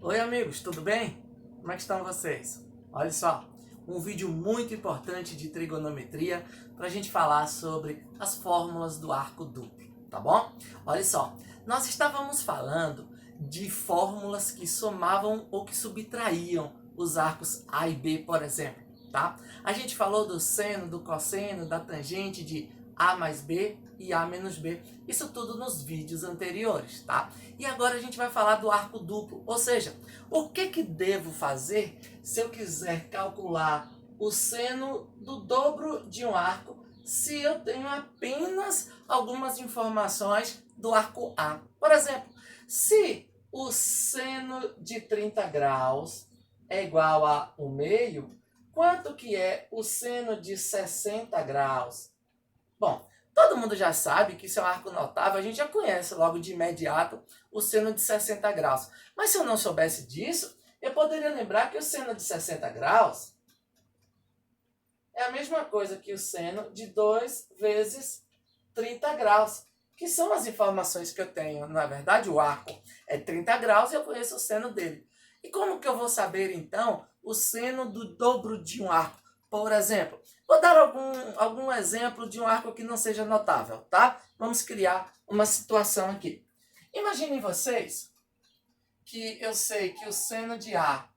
Oi amigos, tudo bem? Como é que estão vocês? Olha só, um vídeo muito importante de trigonometria para a gente falar sobre as fórmulas do arco duplo, tá bom? Olha só, nós estávamos falando de fórmulas que somavam ou que subtraíam os arcos A e B, por exemplo, tá? A gente falou do seno, do cosseno, da tangente de A mais B e A menos B. Isso tudo nos vídeos anteriores, tá? E agora a gente vai falar do arco duplo, ou seja, o que devo fazer se eu quiser calcular o seno do dobro de um arco se eu tenho apenas algumas informações do arco A. Por exemplo, se o seno de 30 graus é igual a 1 meio, quanto que é o seno de 60 graus? Bom, todo mundo já sabe que isso é um arco notável, a gente já conhece logo de imediato o seno de 60 graus. Mas se eu não soubesse disso, eu poderia lembrar que o seno de 60 graus é a mesma coisa que o seno de 2 vezes 30 graus, que são as informações que eu tenho. Na verdade, o arco é 30 graus e eu conheço o seno dele. E como que eu vou saber, então, o seno do dobro de um arco? Por exemplo, vou dar algum exemplo de um arco que não seja notável, tá? Vamos criar uma situação aqui. Imaginem vocês que eu sei que o seno de A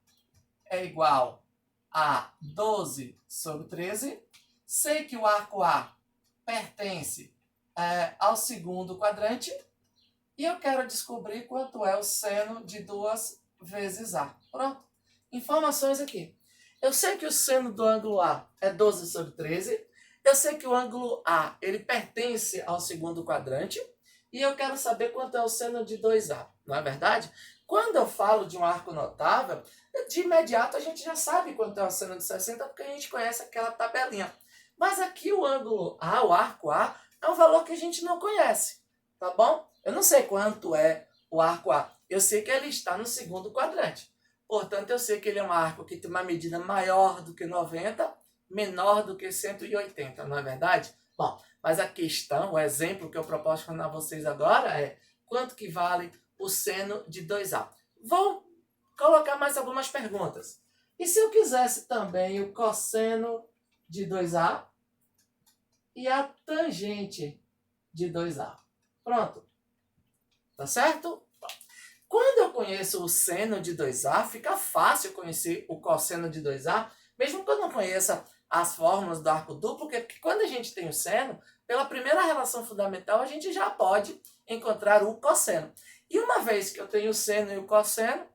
é igual a 12 sobre 13. Sei que o arco A pertence ao segundo quadrante. E eu quero descobrir quanto é o seno de 2 vezes A. Pronto. Informações aqui. Eu sei que o seno do ângulo A é 12 sobre 13. Eu sei que o ângulo A ele pertence ao segundo quadrante. E eu quero saber quanto é o seno de 2A. Não é verdade? Quando eu falo de um arco notável, de imediato a gente já sabe quanto é o seno de 60, porque a gente conhece aquela tabelinha. Mas aqui o ângulo A, o arco A, é um valor que a gente não conhece. Tá bom? Eu não sei quanto é o arco A. Eu sei que ele está no segundo quadrante. Portanto, eu sei que ele é um arco que tem uma medida maior do que 90, menor do que 180, não é verdade? Bom, mas a questão, o exemplo que eu proporciono a vocês agora é quanto que vale o seno de 2A. Vou colocar mais algumas perguntas. E se eu quisesse também o cosseno de 2A e a tangente de 2A? Pronto. Tá certo? Quando eu conheço o seno de 2A, fica fácil conhecer o cosseno de 2A, mesmo que eu não conheça as fórmulas do arco duplo, porque quando a gente tem o seno, pela primeira relação fundamental, a gente já pode encontrar o cosseno. E uma vez que eu tenho o seno e o cosseno,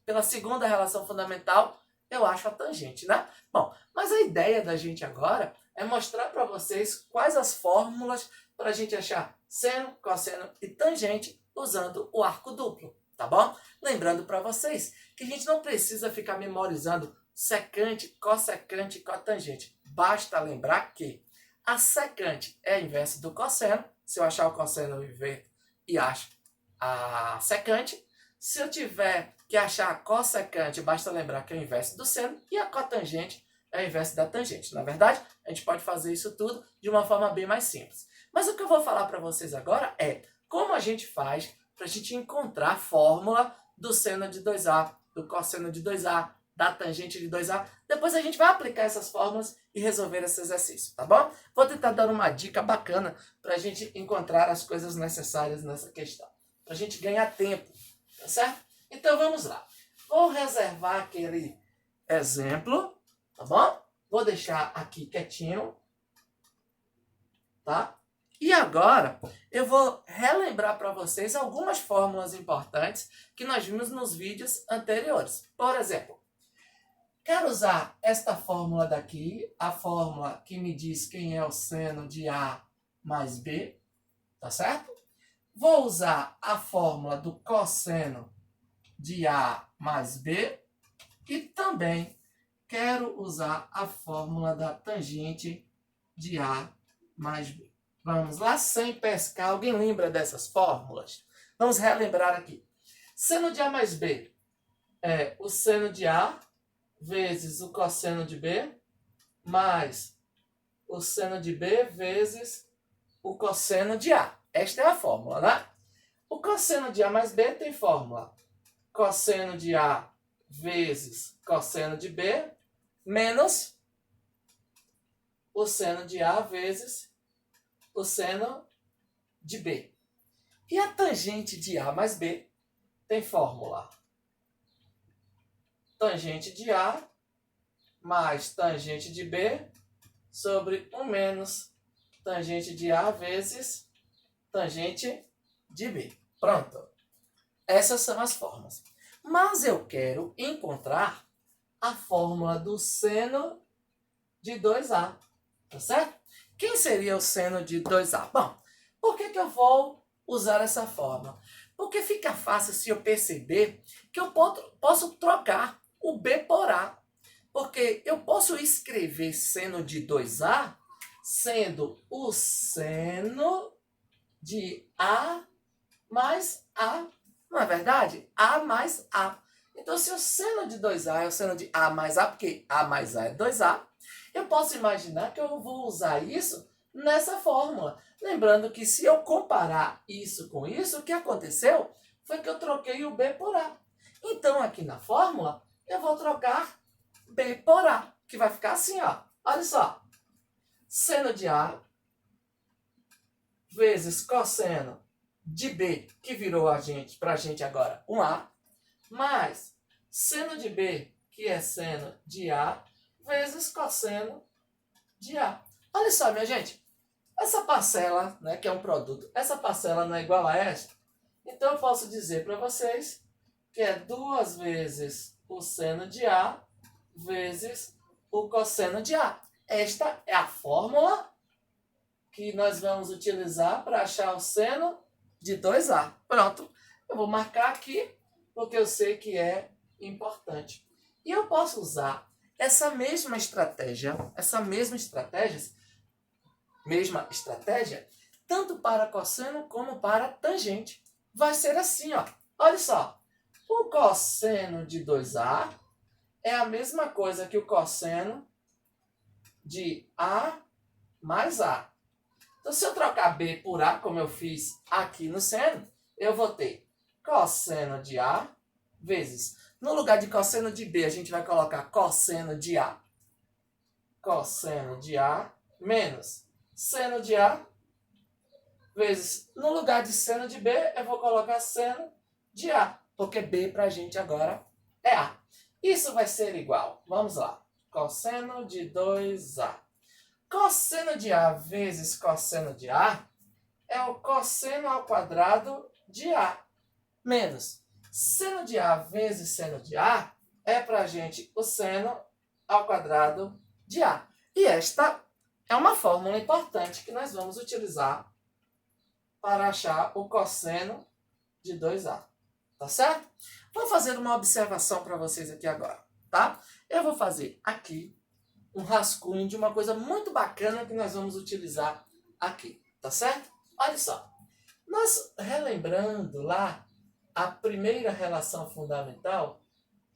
pela segunda relação fundamental, eu acho a tangente, né? Bom, mas a ideia da gente agora é mostrar para vocês quais as fórmulas para a gente achar seno, cosseno e tangente usando o arco duplo, tá bom? Lembrando para vocês que a gente não precisa ficar memorizando secante, cossecante e cotangente. Basta lembrar que a secante é a inversa do cosseno. Se eu achar o cosseno, eu inverto e acho a secante. Se eu tiver que achar a cossecante, basta lembrar que é o inverso do seno. E a cotangente é o inverso da tangente. Na verdade, a gente pode fazer isso tudo de uma forma bem mais simples. Mas o que eu vou falar para vocês agora é como a gente faz para a gente encontrar a fórmula do seno de 2A, do cosseno de 2A, da tangente de 2A. Depois a gente vai aplicar essas fórmulas e resolver esse exercício, tá bom? Vou tentar dar uma dica bacana para a gente encontrar as coisas necessárias nessa questão. Para a gente ganhar tempo, tá certo? Então vamos lá. Vou reservar aquele exemplo, tá bom? Vou deixar aqui quietinho, tá? E agora eu vou relembrar para vocês algumas fórmulas importantes que nós vimos nos vídeos anteriores. Por exemplo, quero usar esta fórmula daqui, a fórmula que me diz quem é o seno de A mais B, tá certo? Vou usar a fórmula do cosseno de A mais B e também quero usar a fórmula da tangente de A mais B. Vamos lá, sem pescar. Alguém lembra dessas fórmulas? Vamos relembrar aqui. Seno de A mais B é o seno de A vezes o cosseno de B mais o seno de B vezes o cosseno de A. Esta é a fórmula, né? O cosseno de A mais B tem fórmula cosseno de A vezes cosseno de B, menos o seno de A vezes o seno de B. E a tangente de A mais B tem fórmula. Tangente de A mais tangente de B sobre 1 menos tangente de A vezes tangente de B. Pronto. Essas são as fórmulas. Mas eu quero encontrar a fórmula do seno de 2A. Tá certo? Quem seria o seno de 2A? Bom, por que eu vou usar essa fórmula? Porque fica fácil se eu perceber que eu posso trocar o B por A. Porque eu posso escrever seno de 2A sendo o seno de A mais A. Não é verdade? A mais A. Então, se o seno de 2A é o seno de A mais A, porque A mais A é 2A, eu posso imaginar que eu vou usar isso nessa fórmula. Lembrando que se eu comparar isso com isso, o que aconteceu foi que eu troquei o B por A. Então, aqui na fórmula, eu vou trocar B por A, que vai ficar assim, ó. Olha só. Seno de A vezes cosseno de B, que virou pra gente agora um A, mais seno de B, que é seno de A, vezes cosseno de A. Olha só, minha gente. Essa parcela, né, que é um produto, essa parcela não é igual a esta. Então, eu posso dizer para vocês que é 2 vezes o seno de A vezes o cosseno de A. Esta é a fórmula que nós vamos utilizar para achar o seno de 2A. Pronto. Eu vou marcar aqui, porque eu sei que é importante. E eu posso usar essa mesma estratégia, tanto para cosseno como para tangente. Vai ser assim, ó. Olha só. O cosseno de 2A é a mesma coisa que o cosseno de A mais A. Então, se eu trocar B por A, como eu fiz aqui no seno, eu vou ter cosseno de A vezes, no lugar de cosseno de B, a gente vai colocar cosseno de A. Cosseno de A menos seno de A vezes, no lugar de seno de B, eu vou colocar seno de A, porque B para a gente agora é A. Isso vai ser igual, vamos lá, cosseno de 2A. Cosseno de A vezes cosseno de A é o cosseno ao quadrado de A, menos seno de A vezes seno de A é para a gente o seno ao quadrado de A. E esta é uma fórmula importante que nós vamos utilizar para achar o cosseno de 2A. Tá certo? Vou fazer uma observação para vocês aqui agora, tá? Eu vou fazer aqui um rascunho de uma coisa muito bacana que nós vamos utilizar aqui, tá certo? Olha só. Nós, relembrando lá a primeira relação fundamental,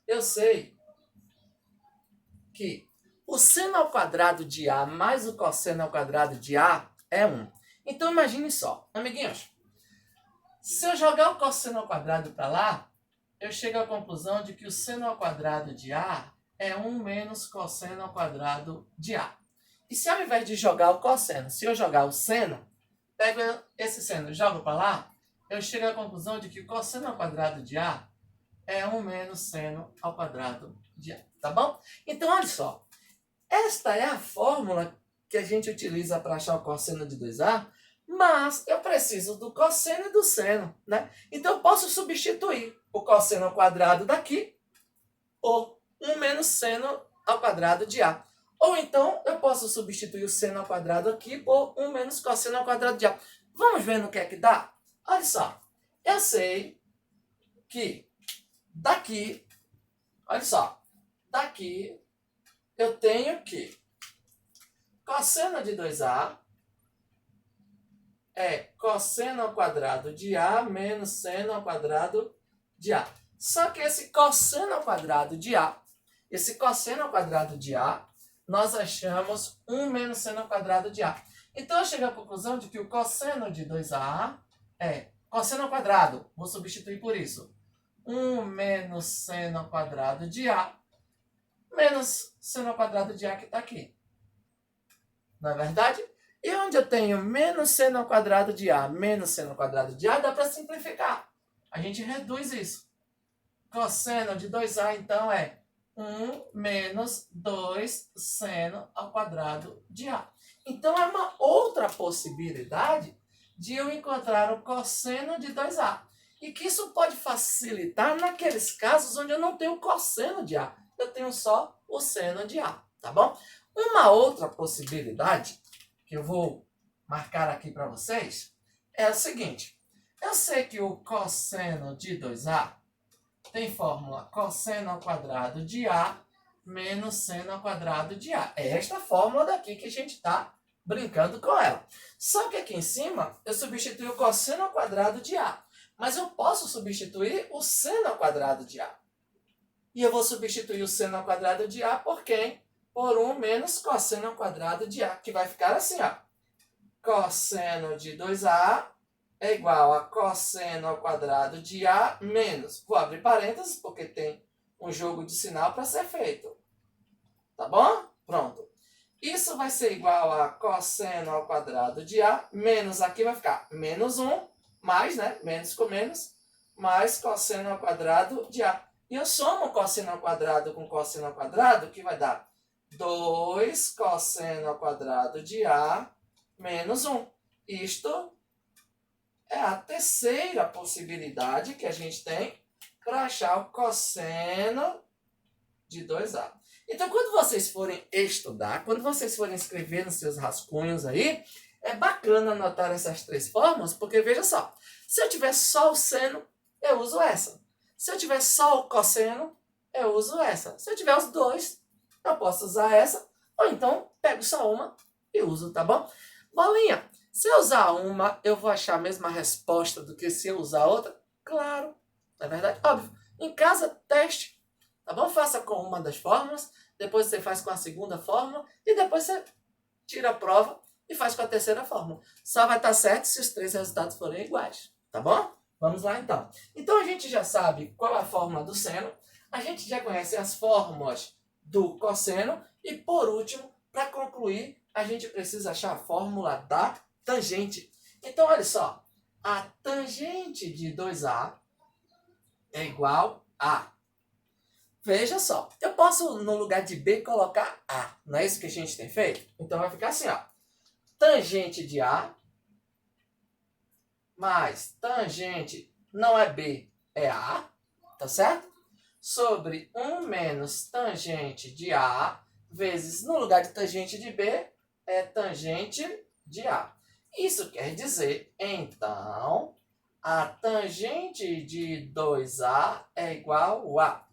eu sei que o seno ao quadrado de A mais o cosseno ao quadrado de A é 1. Então, imagine só, amiguinhos. Se eu jogar o cosseno ao quadrado para lá, eu chego à conclusão de que o seno ao quadrado de A é 1 menos cosseno ao quadrado de A. E se ao invés de jogar o cosseno, se eu jogar o seno, pego esse seno e jogo para lá, eu chego à conclusão de que o cosseno ao quadrado de A é 1 menos seno ao quadrado de A. Tá bom? Então, olha só. Esta é a fórmula que a gente utiliza para achar o cosseno de 2A, mas eu preciso do cosseno e do seno, né? Então, eu posso substituir o cosseno ao quadrado daqui por 1 menos seno ao quadrado de A. Ou então, eu posso substituir o seno ao quadrado aqui por 1 menos cosseno ao quadrado de A. Vamos ver no que é que dá? Olha só. Eu sei que daqui, olha só, daqui eu tenho que cosseno de 2A é cosseno ao quadrado de A menos seno ao quadrado de A. Só que esse cosseno ao quadrado de A, nós achamos 1 menos seno ao quadrado de A. Então, eu chego à conclusão de que o cosseno de 2A é cosseno ao quadrado. Vou substituir por isso. 1 menos seno ao quadrado de A, menos seno ao quadrado de A que está aqui. Não é verdade? E onde eu tenho menos seno ao quadrado de A, menos seno ao quadrado de A, dá para simplificar. A gente reduz isso. Cosseno de 2A, então, é 1 menos 2 seno ao quadrado de A. Então, é uma outra possibilidade de eu encontrar o cosseno de 2A. E que isso pode facilitar naqueles casos onde eu não tenho cosseno de A. Eu tenho só o seno de A, tá bom? Uma outra possibilidade, que eu vou marcar aqui para vocês, é a seguinte. Eu sei que o cosseno de 2A tem fórmula cosseno ao quadrado de A menos seno ao quadrado de A. É esta fórmula daqui que a gente está brincando com ela. Só que aqui em cima eu substituí o cosseno ao quadrado de A. Mas eu posso substituir o seno ao quadrado de A. E eu vou substituir o seno ao quadrado de A por quem? Por 1 menos cosseno ao quadrado de A, que vai ficar assim, ó. Cosseno de 2A é igual a cosseno ao quadrado de A menos, vou abrir parênteses porque tem um jogo de sinal para ser feito. Tá bom? Pronto. Isso vai ser igual a cosseno ao quadrado de A menos, aqui vai ficar menos 1, mais, né? Menos com menos, mais cosseno ao quadrado de A. E eu somo cosseno ao quadrado com cosseno ao quadrado, que vai dar 2 cosseno ao quadrado de A menos 1. Isto é a terceira possibilidade que a gente tem para achar o cosseno de 2A. Então, quando vocês forem estudar, quando vocês forem escrever nos seus rascunhos aí, é bacana anotar essas três fórmulas, porque veja só, se eu tiver só o seno, eu uso essa. Se eu tiver só o cosseno, eu uso essa. Se eu tiver os dois, eu posso usar essa, ou então pego só uma e uso, tá bom? Bolinha, se eu usar uma, eu vou achar a mesma resposta do que se eu usar outra? Claro, não é verdade? Óbvio. Em casa, teste, tá bom? Faça com uma das fórmulas, depois você faz com a segunda fórmula, e depois você tira a prova e faz com a terceira fórmula. Só vai estar certo se os três resultados forem iguais, tá bom? Vamos lá, então. Então, a gente já sabe qual é a fórmula do seno, a gente já conhece as fórmulas do cosseno, e, por último, para concluir, a gente precisa achar a fórmula da tangente. Então, olha só, a tangente de 2A é igual a... Veja só, eu posso, no lugar de B, colocar A. Não é isso que a gente tem feito? Então, vai ficar assim, ó. Tangente de A mais tangente, não é B, é A, tá certo? Sobre 1 menos tangente de A, vezes, no lugar de tangente de B, é tangente de A. Isso quer dizer, então, a tangente de 2A é igual a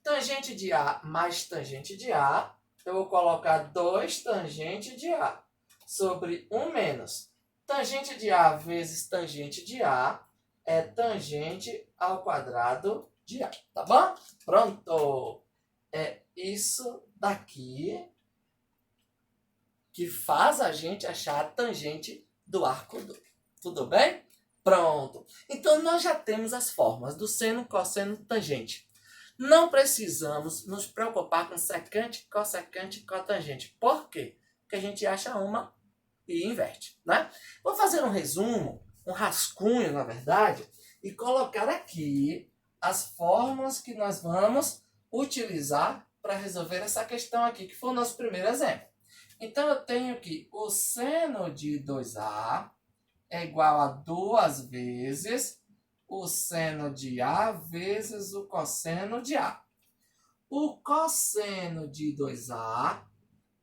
tangente de A mais tangente de A, eu vou colocar 2 tangente de A, sobre 1 menos tangente de A vezes tangente de A, é tangente ao quadrado de A, tá bom? Pronto! É isso daqui que faz a gente achar a tangente do arco duplo. Tudo bem? Pronto! Então, nós já temos as fórmulas do seno, cosseno, tangente. Não precisamos nos preocupar com secante, cossecante e cotangente. Por quê? Porque a gente acha uma e inverte, né? Vou fazer um resumo, um rascunho, na verdade, e colocar aqui as fórmulas que nós vamos utilizar para resolver essa questão aqui, que foi o nosso primeiro exemplo. Então, eu tenho que o seno de 2A é igual a 2 vezes o seno de A vezes o cosseno de A. O cosseno de 2A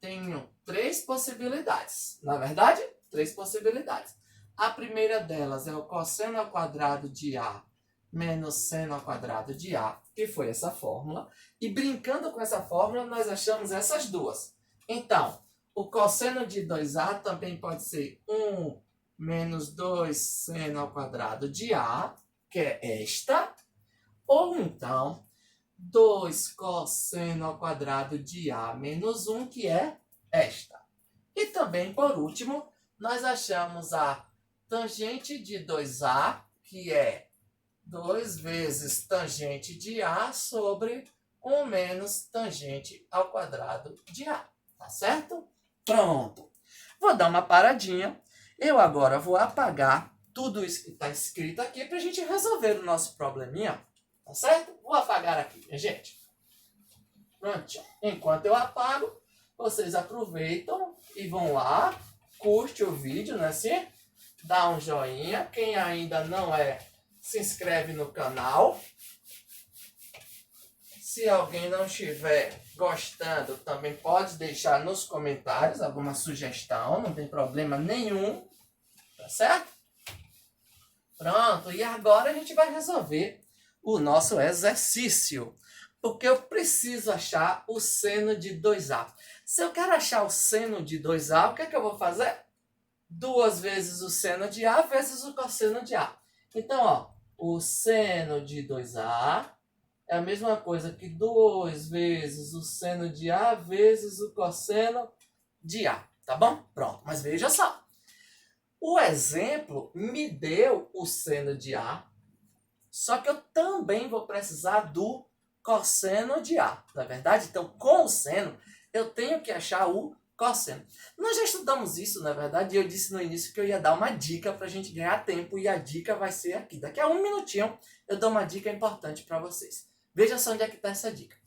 tenho 3 possibilidades. Na verdade, 3 possibilidades. A primeira delas é o cosseno ao quadrado de A menos seno ao quadrado de A, que foi essa fórmula. E brincando com essa fórmula, nós achamos essas duas. Então, o cosseno de 2A também pode ser 1 menos 2 seno ao quadrado de A, que é esta. Ou então, 2 cosseno ao quadrado de A menos 1, que é esta. E também, por último, nós achamos a tangente de 2A, que é 2 vezes tangente de A sobre 1 menos tangente ao quadrado de A. Tá certo? Pronto. Vou dar uma paradinha. Eu agora vou apagar tudo isso que está escrito aqui para a gente resolver o nosso probleminha. Tá certo? Vou apagar aqui, minha gente. Pronto. Enquanto eu apago, vocês aproveitam e vão lá, curte o vídeo, né? Assim, dá um joinha. Quem ainda não se inscreve no canal. Se alguém não estiver gostando, também pode deixar nos comentários alguma sugestão, não tem problema nenhum, tá certo? Pronto, e agora a gente vai resolver o nosso exercício, porque eu preciso achar o seno de 2A. Se eu quero achar o seno de 2A, o que é que eu vou fazer? 2 vezes o seno de A vezes o cosseno de A. Então, ó, o seno de 2A é a mesma coisa que 2 vezes o seno de A vezes o cosseno de A, tá bom? Pronto, mas veja só. O exemplo me deu o seno de A, só que eu também vou precisar do cosseno de A, não é verdade? Então, com o seno, eu tenho que achar o cosseno. Nós já estudamos isso, na verdade, e eu disse no início que eu ia dar uma dica para a gente ganhar tempo, e a dica vai ser aqui. Daqui a 1 minutinho, eu dou uma dica importante para vocês. Veja só onde é que está essa dica.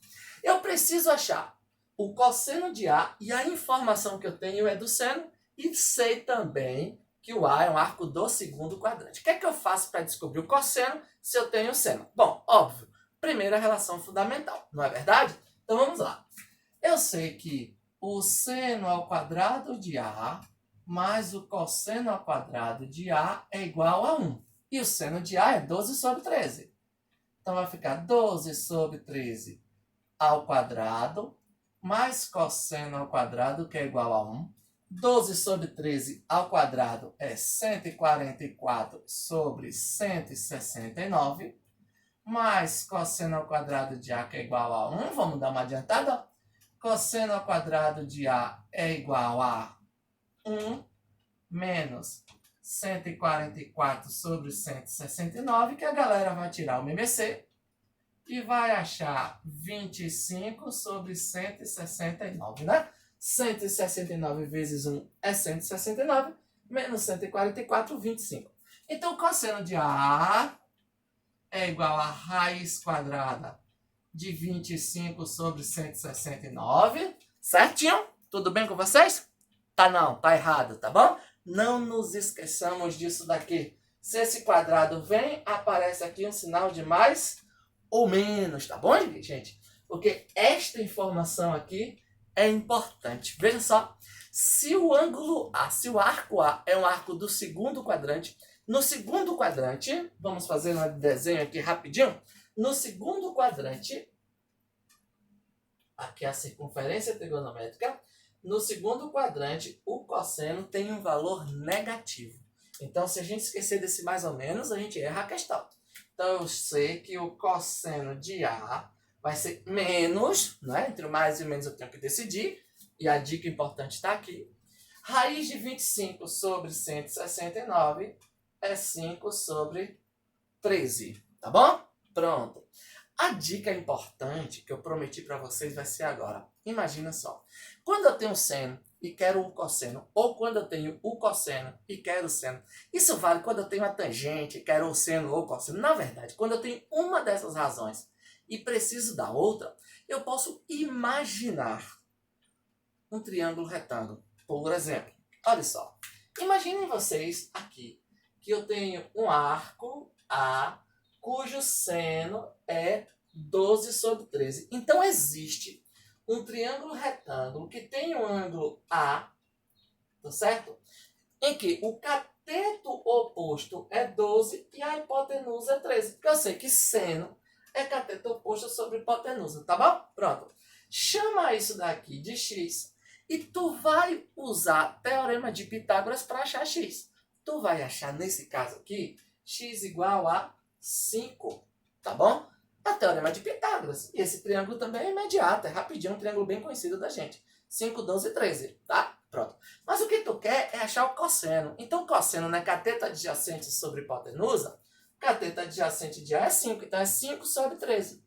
Eu preciso achar o cosseno de A, e a informação que eu tenho é do seno, e sei também que o A é um arco do segundo quadrante. O que é que eu faço para descobrir o cosseno se eu tenho o seno? Bom, óbvio, primeira relação fundamental, não é verdade? Então vamos lá. Eu sei que o seno ao quadrado de A mais o cosseno ao quadrado de A é igual a 1. E o seno de A é 12 sobre 13. Então vai ficar 12 sobre 13 ao quadrado mais cosseno ao quadrado, que é igual a 1. 12 sobre 13 ao quadrado é 144 sobre 169, mais cosseno ao quadrado de A, que é igual a 1. Vamos dar uma adiantada. Cosseno ao quadrado de A é igual a 1 menos 144 sobre 169, que a galera vai tirar o MMC e vai achar 25 sobre 169, né? 169 vezes 1 é 169, menos 144, 25. Então, o cosseno de A é igual a raiz quadrada de 25 sobre 169. Certinho? Tudo bem com vocês? Tá não, tá errado, tá bom? Não nos esqueçamos disso daqui. Se esse quadrado vem, aparece aqui um sinal de mais ou menos, tá bom, gente? Porque esta informação aqui é importante. Veja só, se o ângulo A, se o arco A é um arco do segundo quadrante, no segundo quadrante, vamos fazer um desenho aqui rapidinho, no segundo quadrante, aqui é a circunferência trigonométrica, no segundo quadrante, o cosseno tem um valor negativo. Então, se a gente esquecer desse mais ou menos, a gente erra a questão. Então, eu sei que o cosseno de A vai ser menos, né? Entre o mais e o menos eu tenho que decidir. E a dica importante está aqui. Raiz de 25 sobre 169 é 5 sobre 13. Tá bom? Pronto. A dica importante que eu prometi para vocês vai ser agora. Imagina só. Quando eu tenho seno e quero o cosseno, ou quando eu tenho o cosseno e quero o seno. Isso vale quando eu tenho a tangente e quero o seno ou o cosseno. Na verdade, quando eu tenho uma dessas razões e preciso da outra, eu posso imaginar um triângulo retângulo. Por exemplo, olha só. Imaginem vocês aqui que eu tenho um arco A cujo seno é 12 sobre 13. Então existe um triângulo retângulo que tem um ângulo A, tá certo? Em que o cateto oposto é 12 e a hipotenusa é 13. Porque eu sei que seno é cateto oposto sobre hipotenusa, tá bom? Pronto. Chama isso daqui de x e tu vai usar teorema de Pitágoras para achar x. Tu vai achar, nesse caso aqui, x igual a 5, tá bom? É teorema de Pitágoras. E esse triângulo também é imediato, é rapidinho, um triângulo bem conhecido da gente. 5, 12 e 13, tá? Pronto. Mas o que tu quer é achar o cosseno. Então, cosseno, né? Cateto adjacente sobre hipotenusa. cateto adjacente de A é 5, então é 5 sobre 13.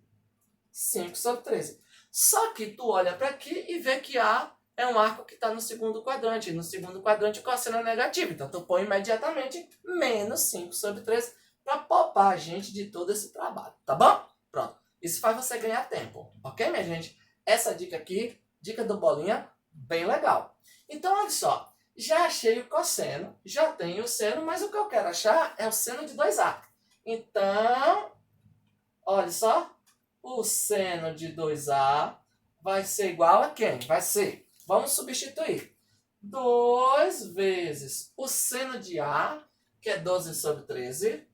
5 sobre 13. Só que tu olha para aqui e vê que A é um arco que está no segundo quadrante. No segundo quadrante o cosseno é negativo. Então tu põe imediatamente menos 5 sobre 13 para poupar a gente de todo esse trabalho. Tá bom? Pronto. Isso faz você ganhar tempo. Ok, minha gente? Essa dica aqui, dica do Bolinha, bem legal. Então, olha só. Já achei o cosseno, já tenho o seno, mas o que eu quero achar é o seno de 2A. Então, olha só. O seno de 2A vai ser igual a quem? Vai ser, vamos substituir, 2 vezes o seno de A, que é 12 sobre 13,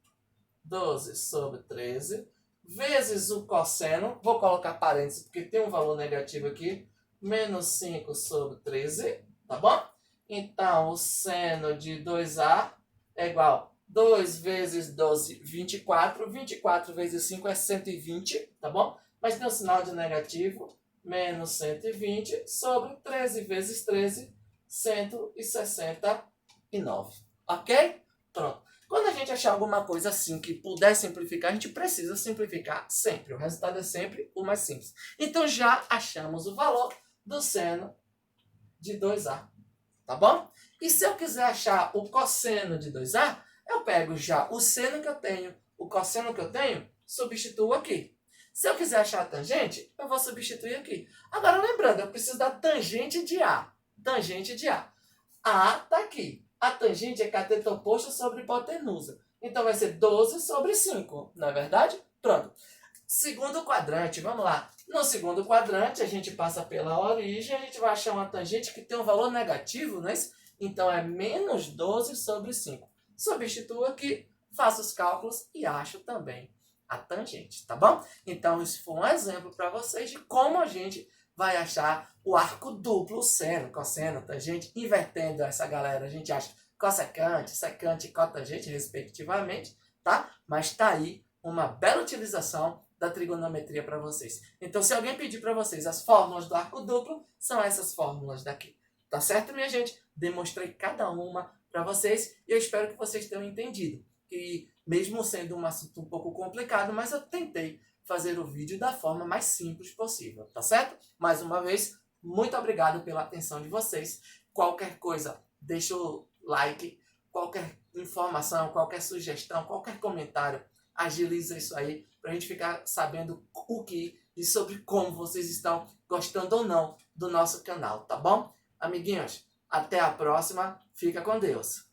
12 sobre 13, vezes o cosseno, vou colocar parênteses porque tem um valor negativo aqui, menos 5 sobre 13, tá bom? Então, o seno de 2A é igual 2 vezes 12, 24. 24 vezes 5 é 120, tá bom? Mas tem um sinal de negativo, menos 120 sobre 13 vezes 13, 169. Ok? Pronto. Quando a gente achar alguma coisa assim que puder simplificar, a gente precisa simplificar sempre. O resultado é sempre o mais simples. Então já achamos o valor do seno de 2A. Tá bom? E se eu quiser achar o cosseno de 2A, eu pego já o seno que eu tenho, o cosseno que eu tenho, substituo aqui. Se eu quiser achar a tangente, eu vou substituir aqui. Agora, lembrando, eu preciso da tangente de A. Tangente de A. A está aqui. A tangente é cateto oposto sobre hipotenusa. Então, vai ser 12 sobre 5. Não é verdade? Pronto. Segundo quadrante, vamos lá. No segundo quadrante, a gente passa pela origem, a gente vai achar uma tangente que tem um valor negativo, não é isso? Então, é menos 12 sobre 5. Substituo aqui, faço os cálculos e acho também a tangente, tá bom? Então, isso foi um exemplo para vocês de como a gente vai achar o arco duplo, seno, cosseno, tangente, invertendo essa galera. A gente acha cossecante, secante e cotangente, respectivamente, tá? Mas tá aí uma bela utilização da trigonometria para vocês. Então, se alguém pedir para vocês as fórmulas do arco duplo, são essas fórmulas daqui. Tá certo, minha gente? Demonstrei cada uma para vocês e eu espero que vocês tenham entendido. Que mesmo sendo um assunto um pouco complicado, mas eu tentei fazer o vídeo da forma mais simples possível, tá certo? Mais uma vez, muito obrigado pela atenção de vocês. Qualquer coisa, deixa o like, qualquer informação, qualquer sugestão, qualquer comentário, agiliza isso aí para a gente ficar sabendo o que e sobre como vocês estão gostando ou não do nosso canal, tá bom? Amiguinhos, até a próxima. Fica com Deus.